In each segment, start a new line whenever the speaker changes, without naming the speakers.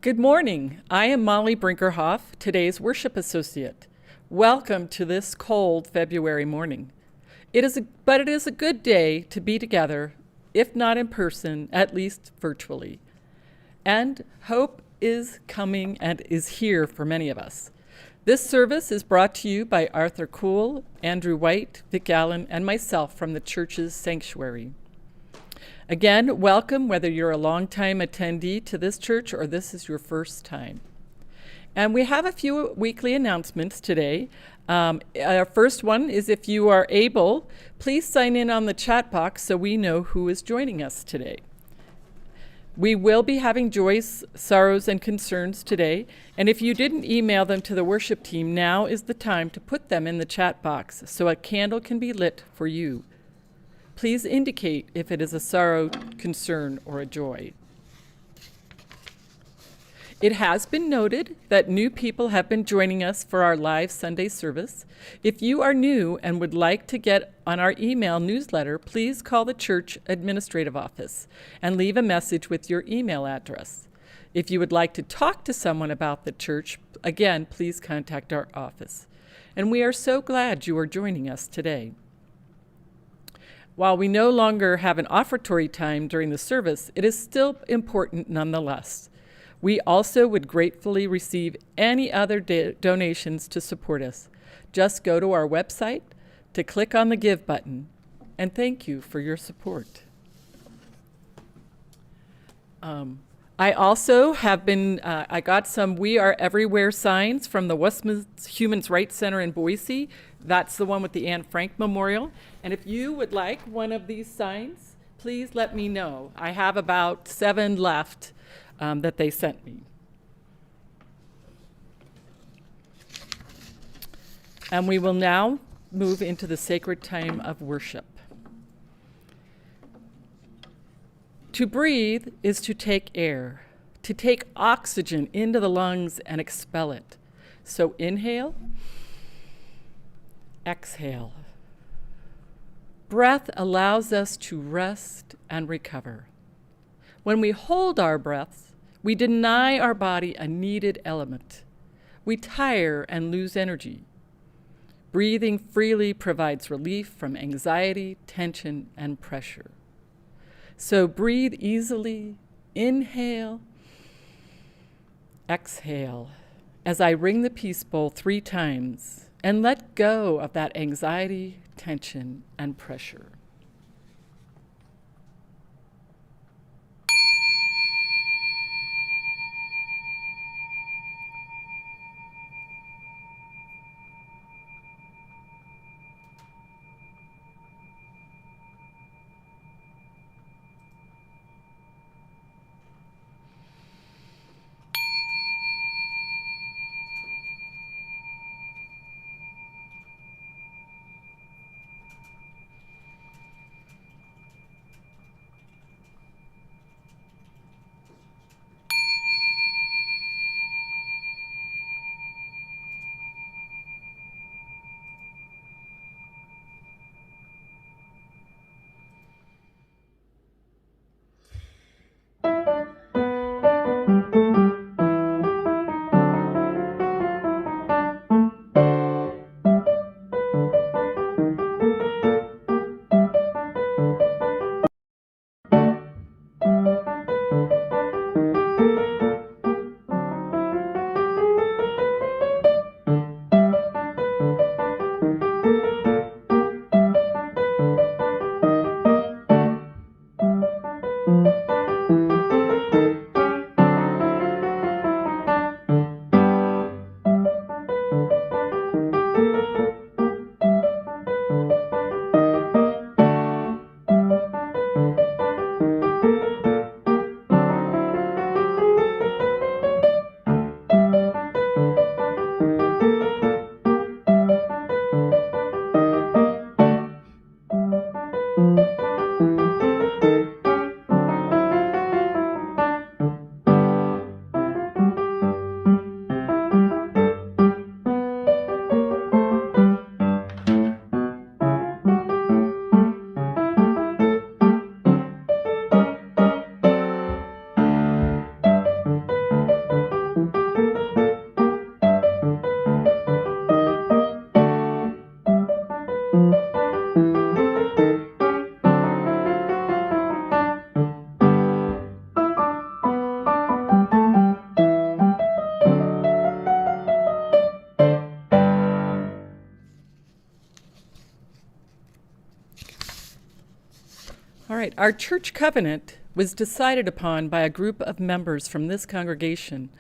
Good morning. I am Molly Brinkerhoff, today's worship associate. Welcome to this cold February morning. It is a good day to be together, if not in person, at least virtually. And hope is coming and is here for many of us. This service is brought to you by Arthur Kull, Andrew White, Vic Allen, and myself from the church's sanctuary. Again, welcome whether you're a longtime attendee to this church or this is your first time. And we have a few weekly announcements today. Our first one is if you are able, please sign in on the chat box so we know who is joining us today. We will be having joys, sorrows, and concerns today, and if you didn't email them to the worship team, now is the time to put them in the chat box so a candle can be lit for you. Please indicate if it is a sorrow, concern, or a joy. It has been noted that new people have been joining us for our live Sunday service. If you are new and would like to get on our email newsletter, please call the church administrative office and leave a message with your email address. If you would like to talk to someone about the church, again, please contact our office. And we are so glad you are joining us today. While we no longer have an offertory time during the service, it is still important nonetheless. We also would gratefully receive any other donations to support us. Just go to our website to click on the Give button, and thank you for your support. I also have been, I got some We Are Everywhere signs from the Westminster Human Rights Center in Boise. That's the one with the Anne Frank Memorial. And if you would like one of these signs, please let me know. I have about 7 left that they sent me. And we will now move into the sacred time of worship. To breathe is to take air, to take oxygen into the lungs and expel it. So inhale, exhale. Breath allows us to rest and recover. When we hold our breaths, we deny our body a needed element. We tire and lose energy. Breathing freely provides relief from anxiety, tension, and pressure. So breathe easily, inhale, exhale, as I ring the peace bowl 3 times, and let go of that anxiety, tension, and pressure. our church covenant was decided upon by a group of members from this congregation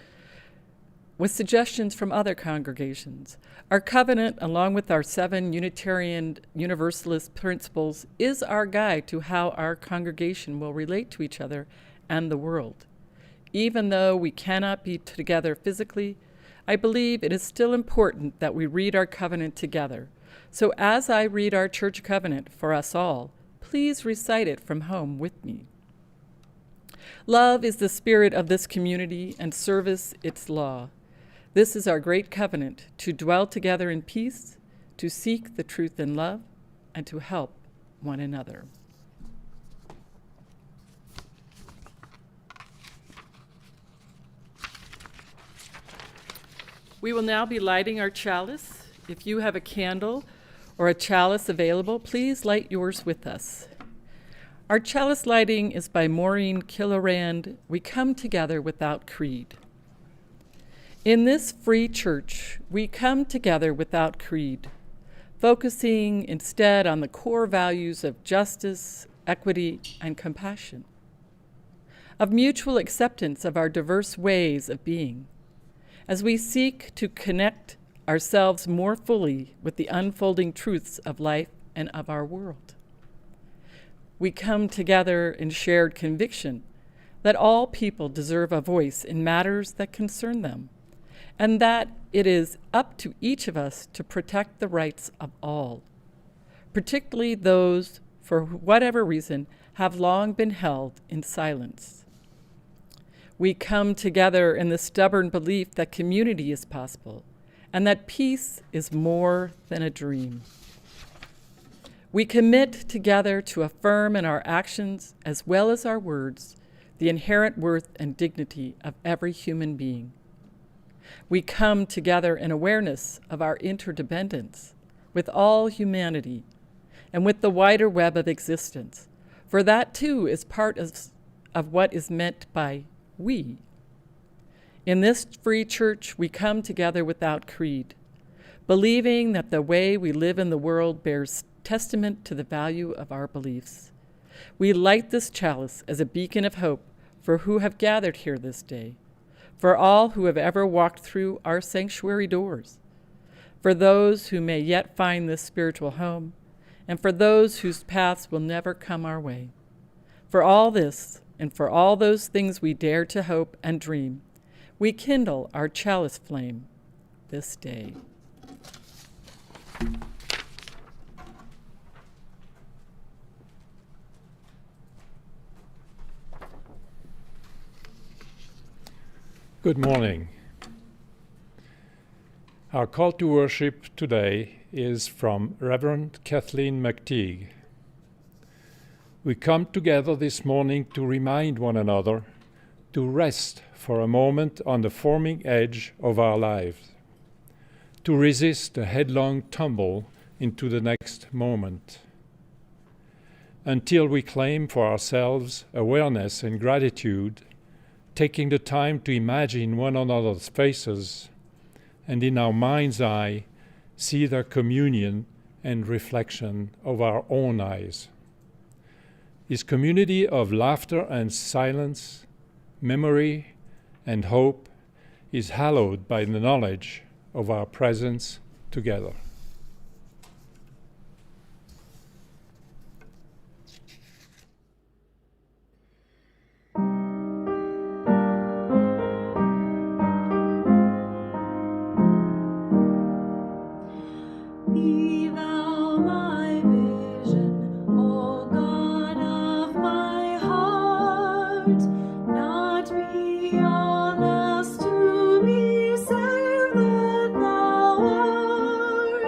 with suggestions from other congregations. Our covenant, along with our 7 Unitarian Universalist principles, is our guide to how our congregation will relate to each other and the world. Even though we cannot be together physically, I believe it is still important that we read our covenant together. So as I read our church covenant for us all, please recite it from home with me. Love is the spirit of this community, and service its law. This is our great covenant, to dwell together in peace, to seek the truth in love, and to help one another. We will now be lighting our chalice. If you have a candle or a chalice available, please light yours with us. Our chalice lighting is by Maureen Killerand. We come together without creed. In this free church, we come together without creed, focusing instead on the core values of justice, equity, and compassion, of mutual acceptance of our diverse ways of being, as we seek to connect ourselves more fully with the unfolding truths of life and of our world. We come together in shared conviction that all people deserve a voice in matters that concern them, and that it is up to each of us to protect the rights of all, particularly those, for whatever reason, have long been held in silence. We come together in the stubborn belief that community is possible and that peace is more than a dream. We commit together to affirm in our actions, as well as our words, the inherent worth and dignity of every human being. We come together in awareness of our interdependence with all humanity and with the wider web of existence, for that too is part of what is meant by we. In this free church, we come together without creed, believing that the way we live in the world bears testament to the value of our beliefs. We light this chalice as a beacon of hope for who have gathered here this day, for all who have ever walked through our sanctuary doors, for those who may yet find this spiritual home, and for those whose paths will never come our way. For all this, and for all those things we dare to hope and dream, we kindle our chalice flame this day.
Good morning. Our call to worship today is from Reverend Kathleen McTeague. We come together this morning to remind one another to rest for a moment on the forming edge of our lives, to resist a headlong tumble into the next moment, until we claim for ourselves awareness and gratitude, taking the time to imagine one another's faces, and in our mind's eye, see their communion and reflection of our own eyes. This community of laughter and silence, memory and hope is hallowed by the knowledge of our presence together.
Be thou my vision, O God of my heart, not be all else to me save that thou art.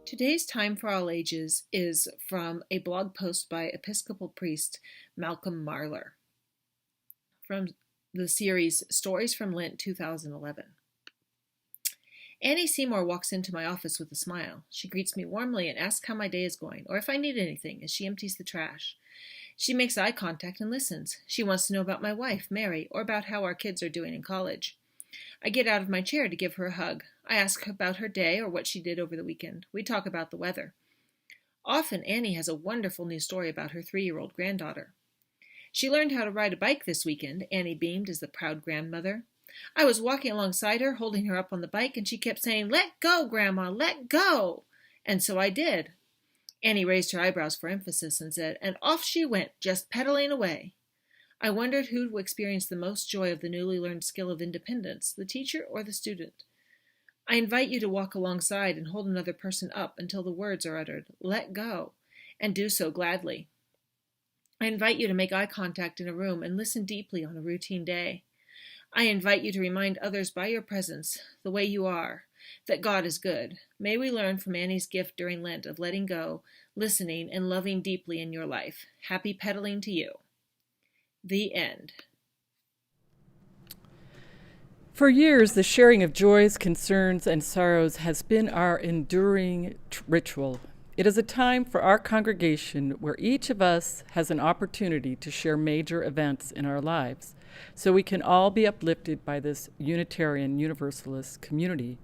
Today's Time for All Ages is from a blog post by Episcopal priest Malcolm Marlar from the series Stories from Lent 2011. Annie Seymour walks into my office with a smile. She greets me warmly and asks how my day is going, or if I need anything, as she empties the trash. She makes eye contact and listens. She wants to know about my wife, Mary, or about how our kids are doing in college. I get out of my chair to give her a hug. I ask about her day or what she did over the weekend. We talk about the weather. Often Annie has a wonderful new story about her 3-year-old granddaughter. She learned how to ride a bike this weekend, Annie beamed as the proud grandmother. I was walking alongside her, holding her up on the bike, and she kept saying, "Let go, Grandma, let go!" And so I did. Annie raised her eyebrows for emphasis and said, and off she went, just pedaling away. I wondered who experienced the most joy of the newly learned skill of independence, the teacher or the student. I invite you to walk alongside and hold another person up until the words are uttered, "Let go," and do so gladly. I invite you to make eye contact in a room and listen deeply on a routine day. I invite you to remind others by your presence, the way you are, that God is good. May we learn from Annie's gift during Lent of letting go, listening, and loving deeply in your life. Happy pedaling to you. The end.
For years, the sharing of joys, concerns, and sorrows has been our enduring ritual. It is a time for our congregation where each of us has an opportunity to share major events in our lives, so we can all be uplifted by this Unitarian Universalist community.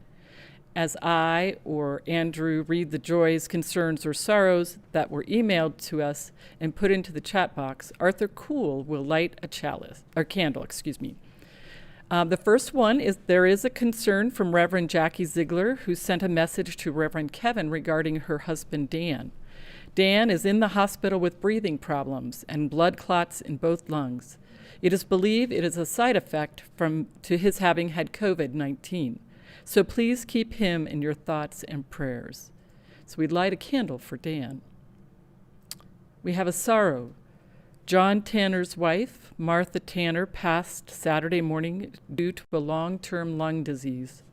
As I or Andrew read the joys, concerns, or sorrows that were emailed to us and put into the chat box, Arthur Kull will light a candle. The first one is there is a concern from Reverend Jackie Ziegler, who sent a message to Reverend Kevin regarding her husband Dan. Dan is in the hospital with breathing problems and blood clots in both lungs. It is believed it is a side effect to his having had COVID-19. So please keep him in your thoughts and prayers. So we'd light a candle for Dan. We have a sorrow. John Tanner's wife, Martha Tanner, passed Saturday morning due to a long-term lung disease.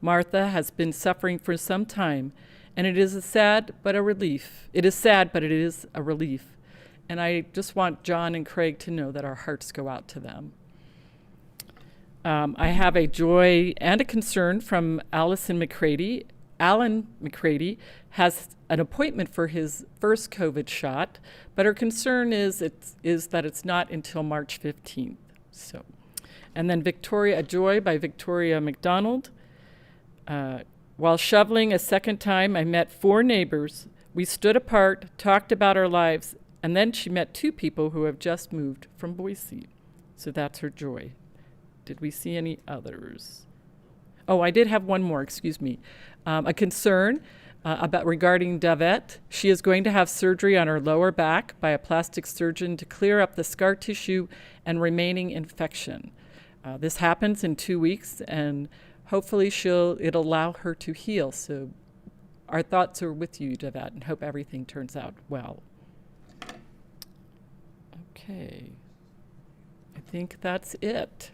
Martha has been suffering for some time, and it is sad, but it is a relief. And I just want John and Craig to know that our hearts go out to them. I have a joy and a concern from Allison McCready. Alan McCready has an appointment for his first COVID shot, but her concern is that it's not until March 15th. So, and then a joy by Victoria McDonald. While shoveling a second time, I met 4 neighbors. We stood apart, talked about our lives, and then she met 2 people who have just moved from Boise. So that's her joy. Did we see any others? Oh, I did have one more, excuse me. A concern regarding Davette. She is going to have surgery on her lower back by a plastic surgeon to clear up the scar tissue and remaining infection. This happens in 2 weeks, and hopefully it'll allow her to heal. So our thoughts are with you, Davette, and hope everything turns out well. Okay, I think that's it.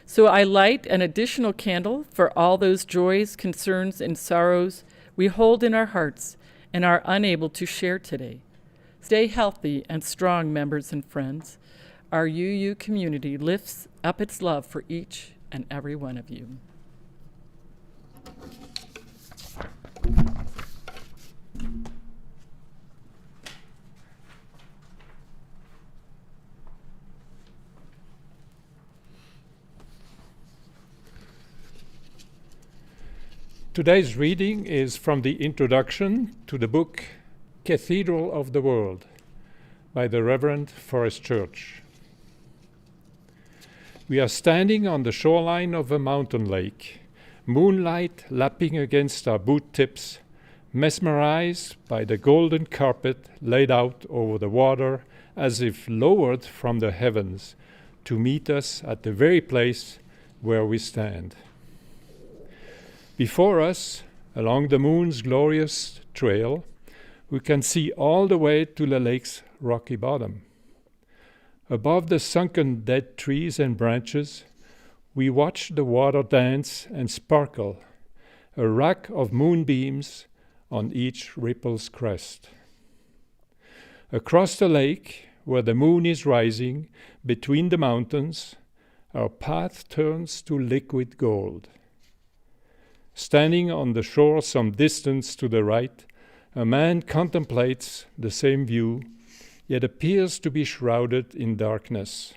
So I light an additional candle for all those joys, concerns, and sorrows we hold in our hearts and are unable to share today. Stay healthy and strong, members and friends. Our UU community lifts up its love for each and every one of you.
Today's reading is from the introduction to the book Cathedral of the World by the Reverend Forrest Church. We are standing on the shoreline of a mountain lake, moonlight lapping against our boot tips, mesmerized by the golden carpet laid out over the water as if lowered from the heavens to meet us at the very place where we stand. Before us, along the moon's glorious trail, we can see all the way to the lake's rocky bottom. Above the sunken dead trees and branches, we watch the water dance and sparkle, a rack of moonbeams on each ripple's crest. Across the lake, where the moon is rising between the mountains, our path turns to liquid gold. Standing on the shore some distance to the right, a man contemplates the same view, yet appears to be shrouded in darkness.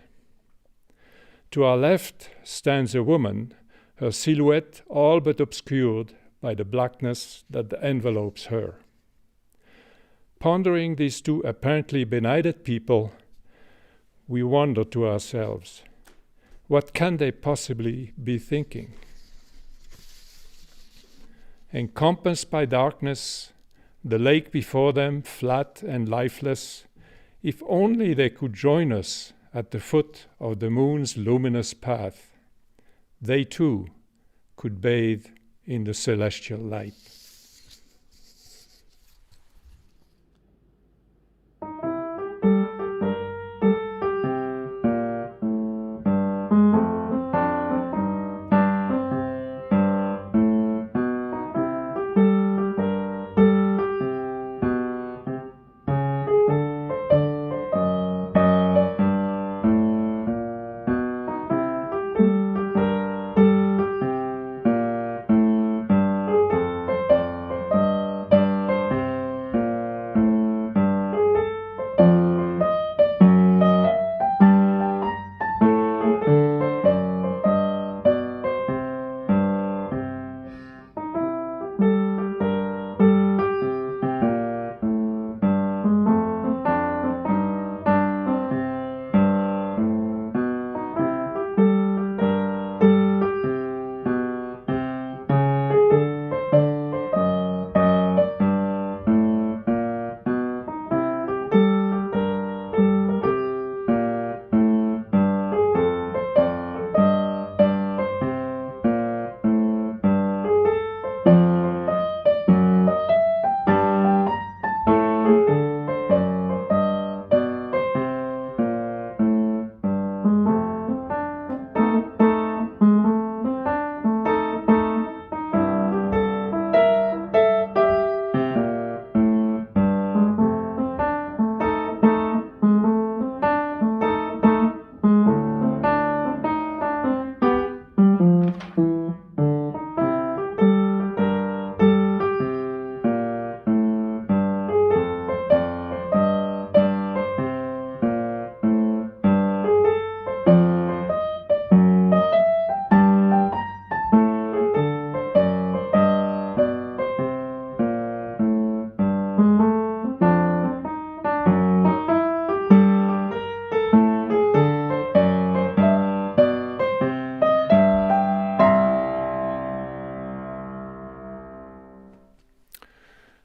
To our left stands a woman, her silhouette all but obscured by the blackness that envelopes her. Pondering these two apparently benighted people, we wonder to ourselves, what can they possibly be thinking? Encompassed by darkness, the lake before them flat and lifeless, if only they could join us at the foot of the moon's luminous path, they too could bathe in the celestial light.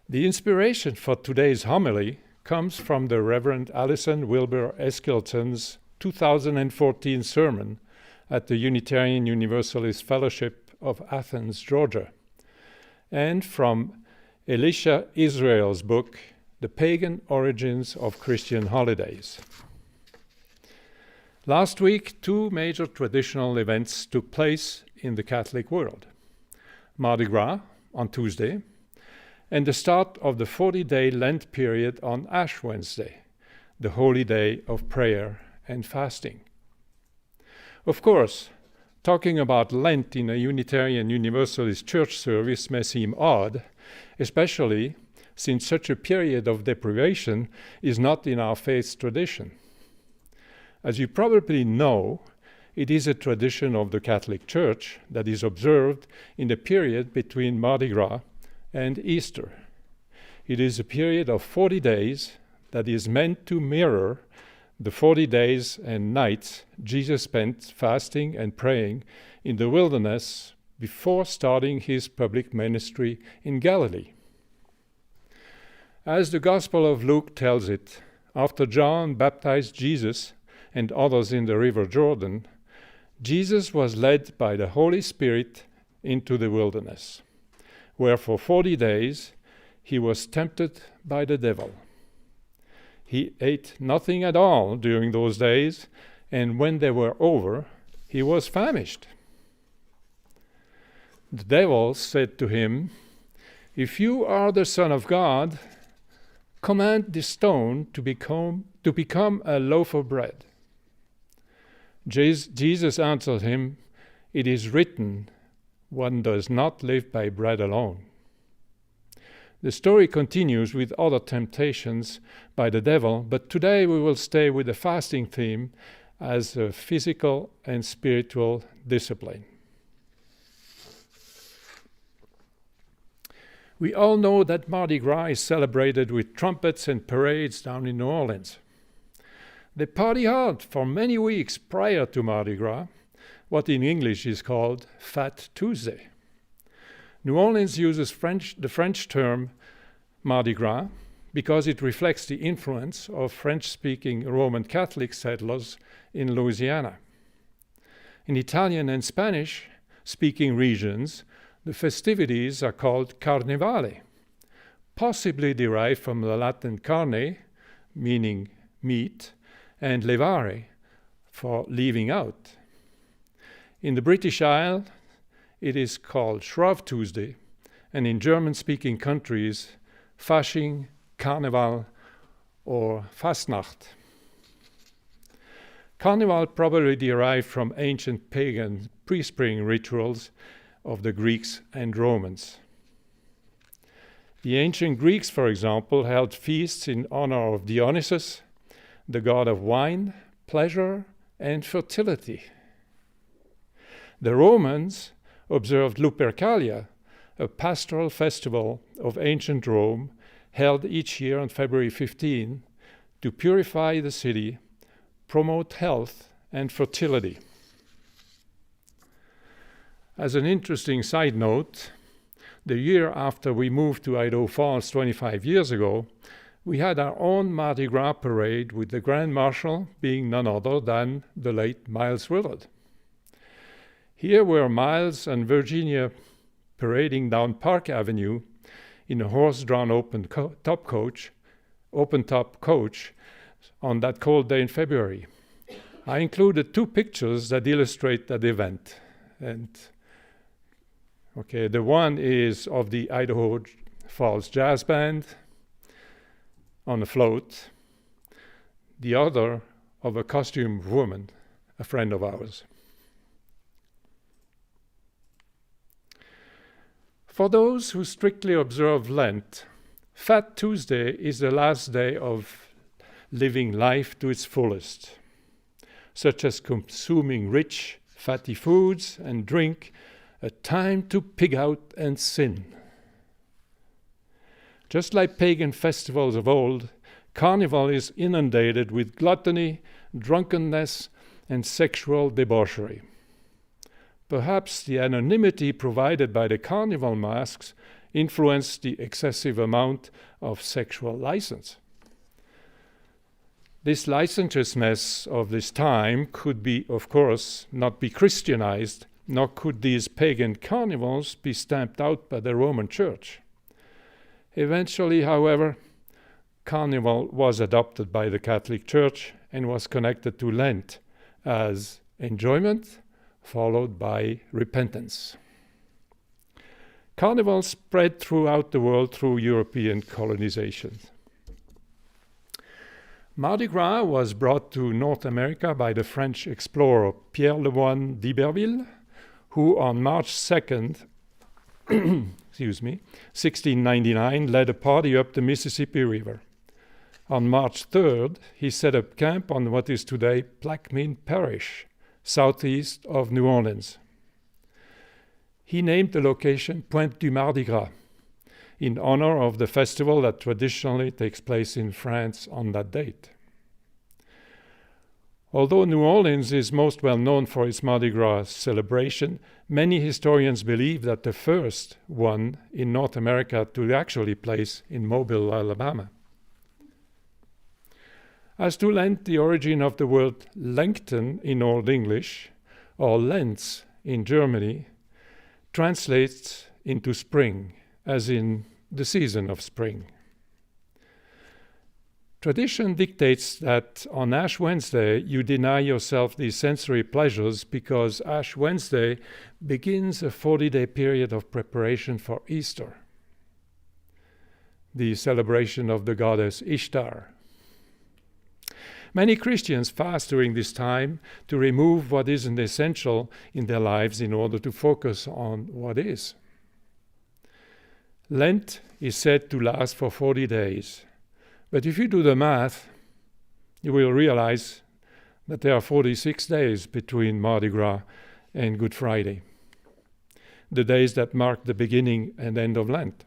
The inspiration for today's homily comes from the Reverend Alison Wilbur Eskilton's 2014 sermon at the Unitarian Universalist Fellowship of Athens, Georgia, and from Elisha Israel's book, The Pagan Origins of Christian Holidays. Last week, two major traditional events took place in the Catholic world. Mardi Gras on Tuesday, and the start of the 40-day Lent period on Ash Wednesday, the holy day of prayer and fasting. Of course, talking about Lent in a Unitarian Universalist church service may seem odd, especially since such a period of deprivation is not in our faith's tradition. As you probably know, it is a tradition of the Catholic Church that is observed in the period between Mardi Gras and Easter. It is a period of 40 days that is meant to mirror the 40 days and nights Jesus spent fasting and praying in the wilderness before starting his public ministry in Galilee. As the Gospel of Luke tells it, after John baptized Jesus and others in the river Jordan, Jesus was led by the Holy Spirit into the wilderness, where for 40 days he was tempted by the devil. He ate nothing at all during those days, and when they were over, he was famished. The devil said to him, "If you are the Son of God, command this stone to become a loaf of bread." Jesus answered him, "It is written, one does not live by bread alone." The story continues with other temptations by the devil, but today we will stay with the fasting theme as a physical and spiritual discipline. We all know that Mardi Gras is celebrated with trumpets and parades down in New Orleans. They party hard for many weeks prior to Mardi Gras, what in English is called Fat Tuesday. New Orleans uses the French term Mardi Gras because it reflects the influence of French-speaking Roman Catholic settlers in Louisiana. In Italian and Spanish-speaking regions, the festivities are called Carnevale, possibly derived from the Latin carne, meaning meat, and levare, for leaving out. In the British Isles, it is called Shrove Tuesday, and in German-speaking countries, Fasching, Carnival, or Fastnacht. Carnival probably derived from ancient pagan pre-spring rituals of the Greeks and Romans. The ancient Greeks, for example, held feasts in honor of Dionysus, the god of wine, pleasure, and fertility. The Romans observed Lupercalia, a pastoral festival of ancient Rome held each year on February 15 to purify the city, promote health and fertility. As an interesting side note, the year after we moved to Idaho Falls 25 years ago, we had our own Mardi Gras parade with the Grand Marshal being none other than the late Miles Willard. Here were Miles and Virginia parading down Park Avenue in a horse-drawn open-top coach on that cold day in February. I included 2 pictures that illustrate that event. The one is of the Idaho Falls Jazz Band on a float, the other of a costumed woman, a friend of ours. For those who strictly observe Lent, Fat Tuesday is the last day of living life to its fullest, such as consuming rich, fatty foods and drink, a time to pig out and sin. Just like pagan festivals of old, Carnival is inundated with gluttony, drunkenness, and sexual debauchery. Perhaps the anonymity provided by the carnival masks influenced the excessive amount of sexual license. This licentiousness of this time could be, of course, not be Christianized, nor could these pagan carnivals be stamped out by the Roman Church. Eventually, however, Carnival was adopted by the Catholic Church and was connected to Lent as enjoyment followed by repentance. Carnival spread throughout the world through European colonization. Mardi Gras was brought to North America by the French explorer Pierre Lemoine d'Iberville, who on March 2nd, 1699, led a party up the Mississippi River. On March 3rd, he set up camp on what is today Plaquemine Parish, southeast of New Orleans. He named the location Pointe du Mardi Gras, in honor of the festival that traditionally takes place in France on that date. Although New Orleans is most well known for its Mardi Gras celebration, many historians believe that the first one in North America to actually place in Mobile, Alabama. As to Lent, the origin of the word Lengten in Old English, or Lenz in Germany, translates into spring, as in the season of spring. Tradition dictates that on Ash Wednesday you deny yourself these sensory pleasures because Ash Wednesday begins a 40-day period of preparation for Easter. the celebration of the goddess Ishtar. Many Christians fast during this time to remove what isn't essential in their lives in order to focus on what is. Lent is said to last for 40 days. But if you do the math, you will realize that there are 46 days between Mardi Gras and Good Friday, the days that mark the beginning and end of Lent.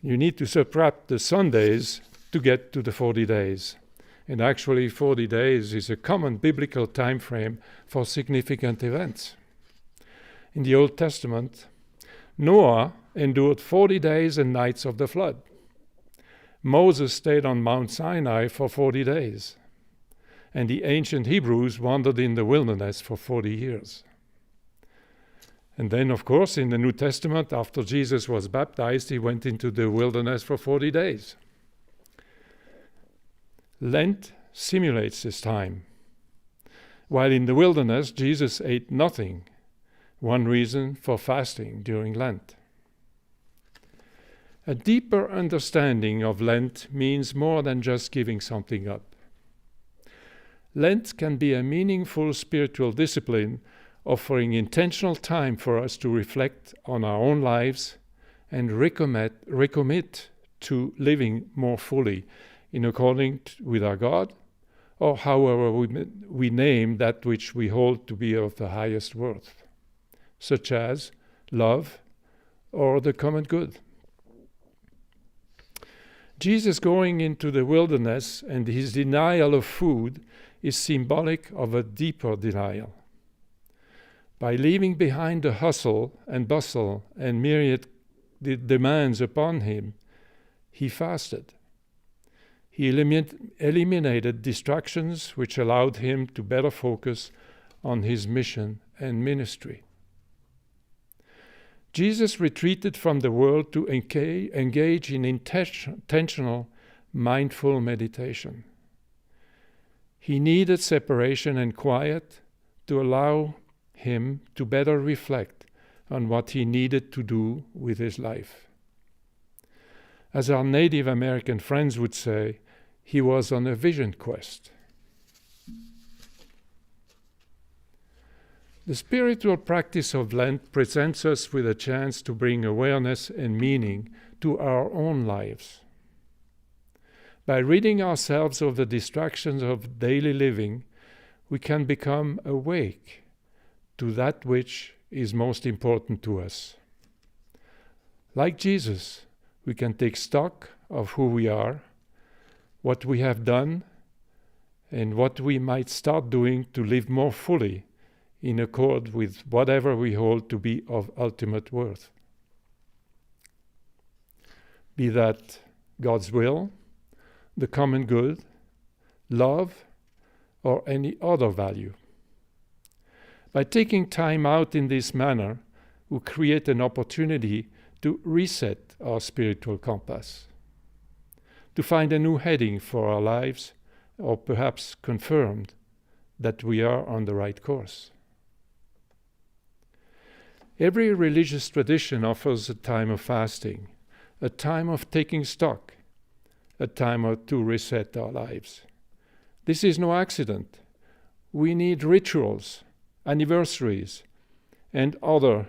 You need to subtract the Sundays to get to the 40 days. And actually, 40 days is a common biblical time frame for significant events. In the Old Testament, Noah endured 40 days and nights of the flood. Moses stayed on Mount Sinai for 40 days. And the ancient Hebrews wandered in the wilderness for 40 years. And then, of course, in the New Testament, after Jesus was baptized, he went into the wilderness for 40 days. Lent simulates this time. While in the wilderness, Jesus ate nothing, one reason for fasting during Lent. A deeper understanding of Lent means more than just giving something up. Lent can be a meaningful spiritual discipline, offering intentional time for us to reflect on our own lives and recommit to living more fully in accordance with our God, or however we name that which we hold to be of the highest worth, such as love or the common good. Jesus going into the wilderness and his denial of food is symbolic of a deeper denial. By leaving behind the hustle and bustle and myriad demands upon him, he fasted. He eliminated distractions which allowed him to better focus on his mission and ministry. Jesus retreated from the world to engage in intentional, mindful meditation. He needed separation and quiet to allow him to better reflect on what he needed to do with his life. As our Native American friends would say, he was on a vision quest. The spiritual practice of Lent presents us with a chance to bring awareness and meaning to our own lives. By ridding ourselves of the distractions of daily living, we can become awake to that which is most important to us. Like Jesus, we can take stock of who we are, what we have done, and what we might start doing to live more fully in accord with whatever we hold to be of ultimate worth. Be that God's will, the common good, love, or any other value. By taking time out in this manner, we create an opportunity to reset our spiritual compass, to find a new heading for our lives, or perhaps confirmed that we are on the right course. Every religious tradition offers a time of fasting, a time of taking stock, a time to reset our lives. This is no accident. We need rituals, anniversaries, and other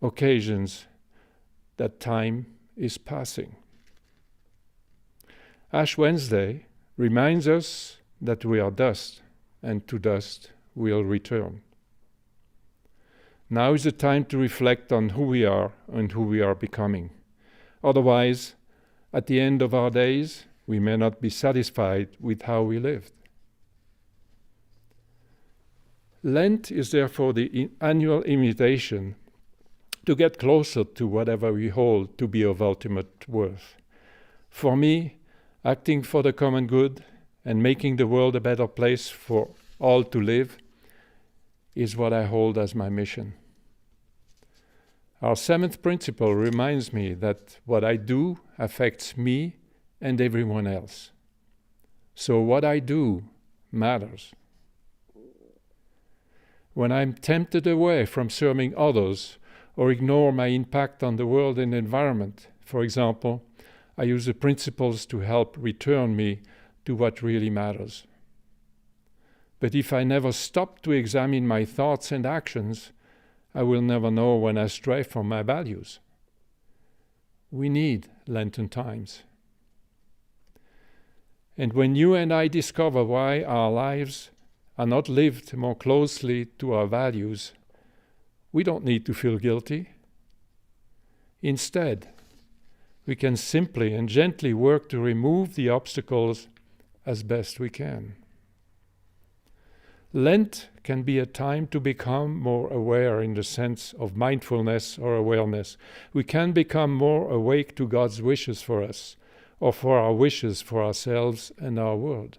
occasions that time is passing. Ash Wednesday reminds us that we are dust, and to dust we'll return. Now is the time to reflect on who we are and who we are becoming. Otherwise, at the end of our days, we may not be satisfied with how we lived. Lent is therefore the annual invitation to get closer to whatever we hold to be of ultimate worth. For me, acting for the common good and making the world a better place for all to live is what I hold as my mission. Our seventh principle reminds me that what I do affects me and everyone else. So what I do matters. When I'm tempted away from serving others or ignore my impact on the world and environment, For example, I use the principles to help return me to what really matters. But if I never stop to examine my thoughts and actions, I will never know when I stray from my values. We need Lenten times. And when you and I discover why our lives are not lived more closely to our values, we don't need to feel guilty. Instead, we can simply and gently work to remove the obstacles as best we can. Lent can be a time to become more aware in the sense of mindfulness or awareness. We can become more awake to God's wishes for us, or for our wishes for ourselves and our world.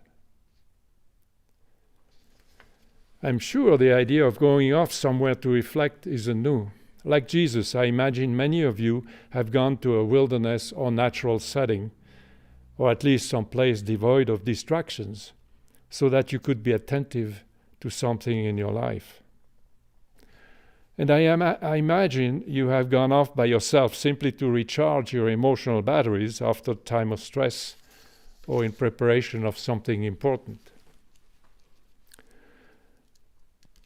I'm sure the idea of going off somewhere to reflect isn't new. Like Jesus, I imagine many of you have gone to a wilderness or natural setting, or at least some place devoid of distractions, so that you could be attentive to something in your life. And I imagine you have gone off by yourself simply to recharge your emotional batteries after a time of stress or in preparation of something important.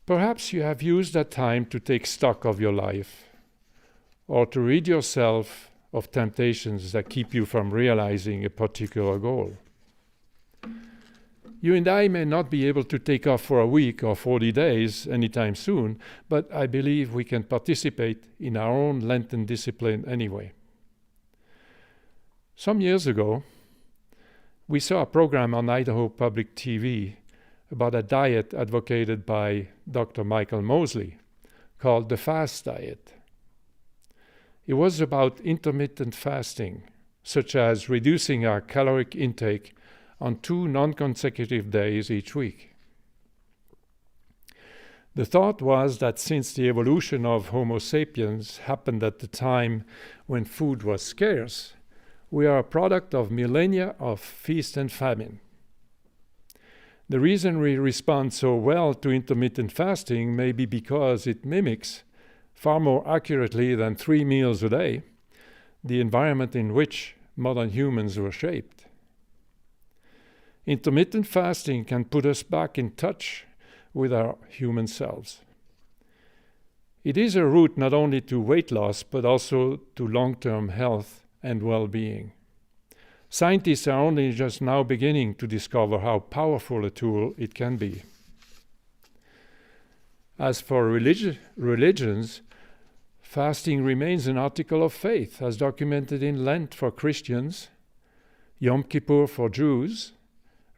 Perhaps you have used that time to take stock of your life, or to rid yourself of temptations that keep you from realizing a particular goal. You and I may not be able to take off for a week or 40 days anytime soon, but I believe we can participate in our own Lenten discipline anyway. Some years ago, we saw a program on Idaho Public TV about a diet advocated by Dr. Michael Mosley called the Fast Diet. It was about intermittent fasting, such as reducing our caloric intake on 2 non-consecutive days each week. The thought was that since the evolution of Homo sapiens happened at the time when food was scarce, we are a product of millennia of feast and famine. The reason we respond so well to intermittent fasting may be because it mimics, far more accurately than 3 meals a day, the environment in which modern humans were shaped. Intermittent fasting can put us back in touch with our human selves. It is a route not only to weight loss, but also to long-term health and well-being. Scientists are only just now beginning to discover how powerful a tool it can be. As for religions, fasting remains an article of faith, as documented in Lent for Christians, Yom Kippur for Jews,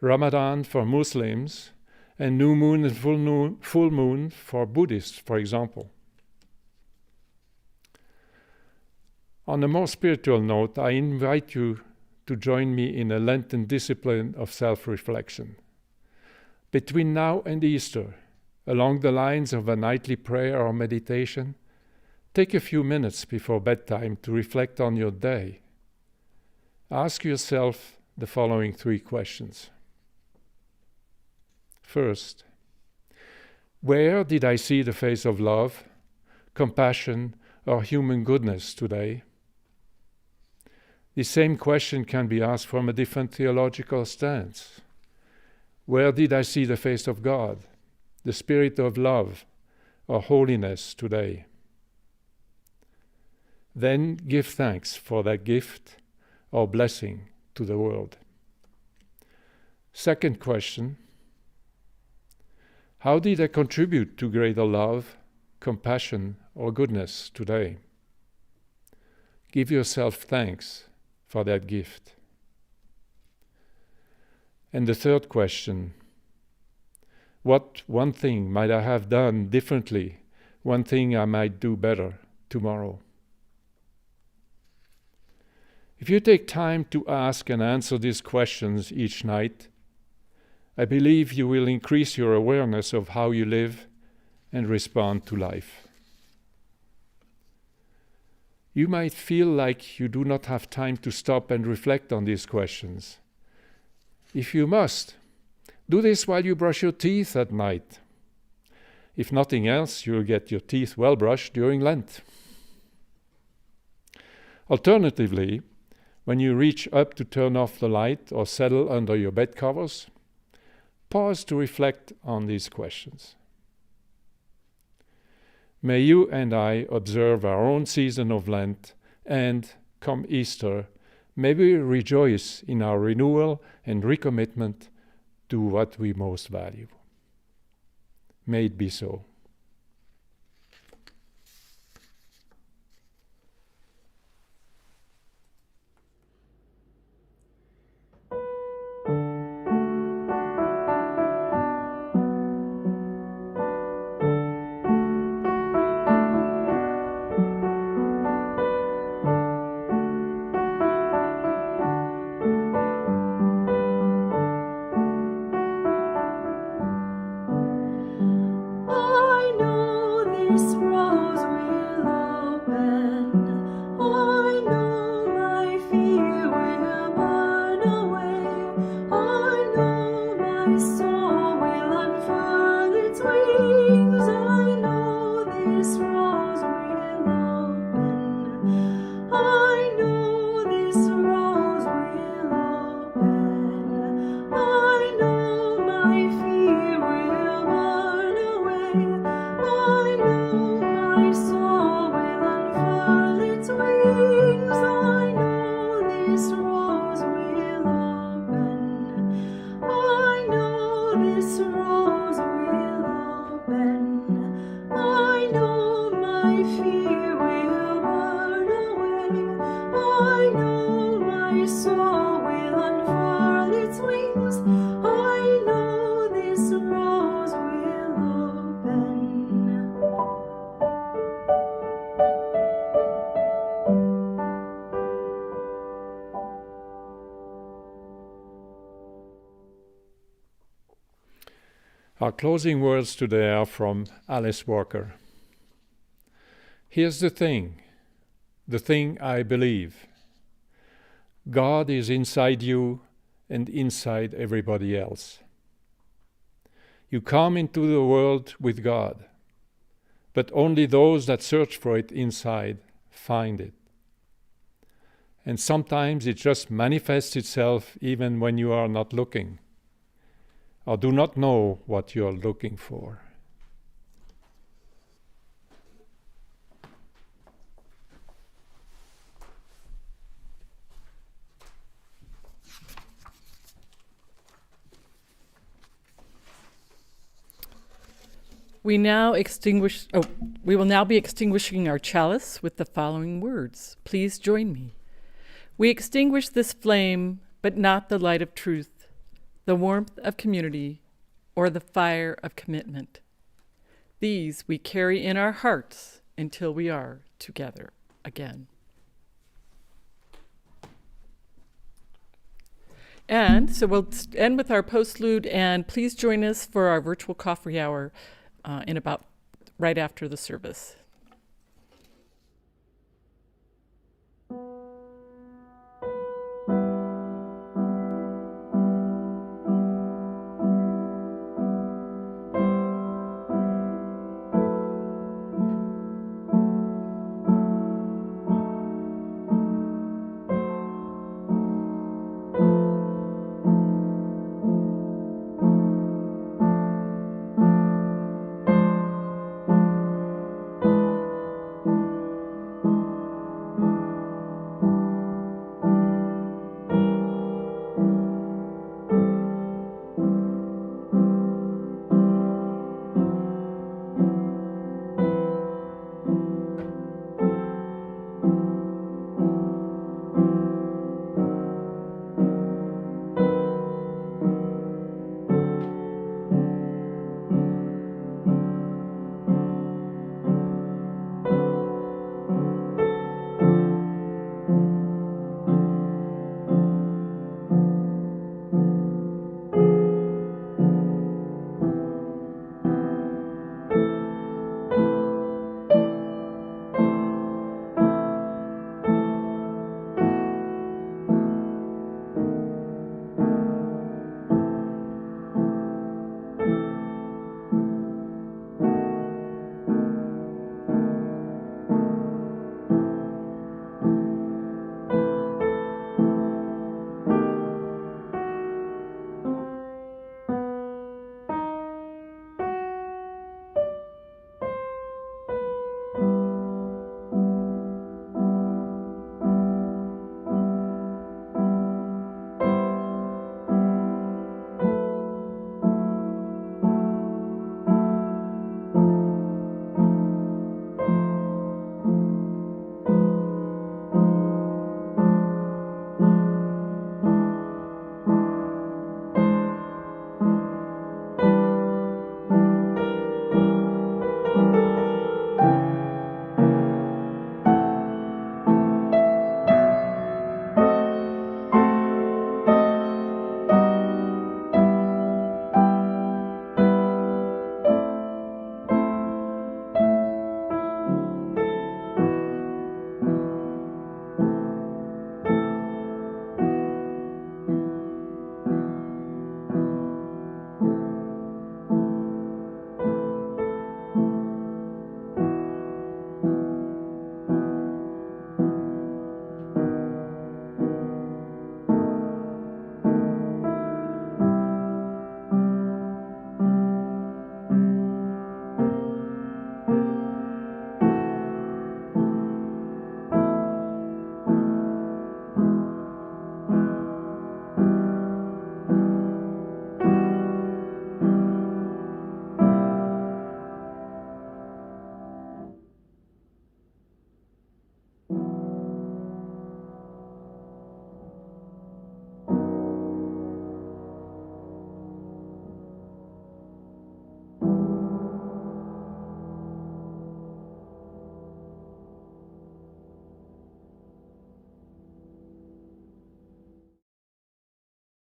Ramadan for Muslims, and new moon and full moon for Buddhists, for example. On a more spiritual note, I invite you to join me in a Lenten discipline of self-reflection. Between now and Easter, along the lines of a nightly prayer or meditation, take a few minutes before bedtime to reflect on your day. Ask yourself the following 3 questions. First, where did I see the face of love, compassion, or human goodness today? The same question can be asked from a different theological stance. Where did I see the face of God, the spirit of love, or holiness today? Then give thanks for that gift or blessing to the world. Second question, how did I contribute to greater love, compassion, or goodness today? Give yourself thanks for that gift. And the third question, what one thing might I have done differently, one thing I might do better tomorrow? If you take time to ask and answer these questions each night, I believe you will increase your awareness of how you live and respond to life. You might feel like you do not have time to stop and reflect on these questions. If you must, do this while you brush your teeth at night. If nothing else, you'll get your teeth well brushed during Lent. Alternatively, when you reach up to turn off the light or settle under your bed covers, pause to reflect on these questions. May you and I observe our own season of Lent, and, come Easter, may we rejoice in our renewal and recommitment to what we most value. May it be so.
I know this rose will open. I know my fear will burn away. I know my soul will unfurl its wings. I know this rose will open. I know this rose will open. I know my fear will burn away. I know my soul will unfurl its wings. I know this rose will open. I know this rose will open. I know my fear will burn away. I know my soul will unfurl its wings. I know this rose will open.
Our closing words today are from Alice Walker. Here's the thing I believe. God is inside you and inside everybody else. You come into the world with God, but only those that search for it inside find it. And sometimes it just manifests itself even when you are not looking, or do not know what you are looking for.
We will now be extinguishing our chalice with the following words. Please join me. We extinguish this flame, but not the light of truth, the warmth of community, or the fire of commitment. These we carry in our hearts until we are together again. And so we'll end with our postlude, and please join us for our virtual coffee hour right after the service.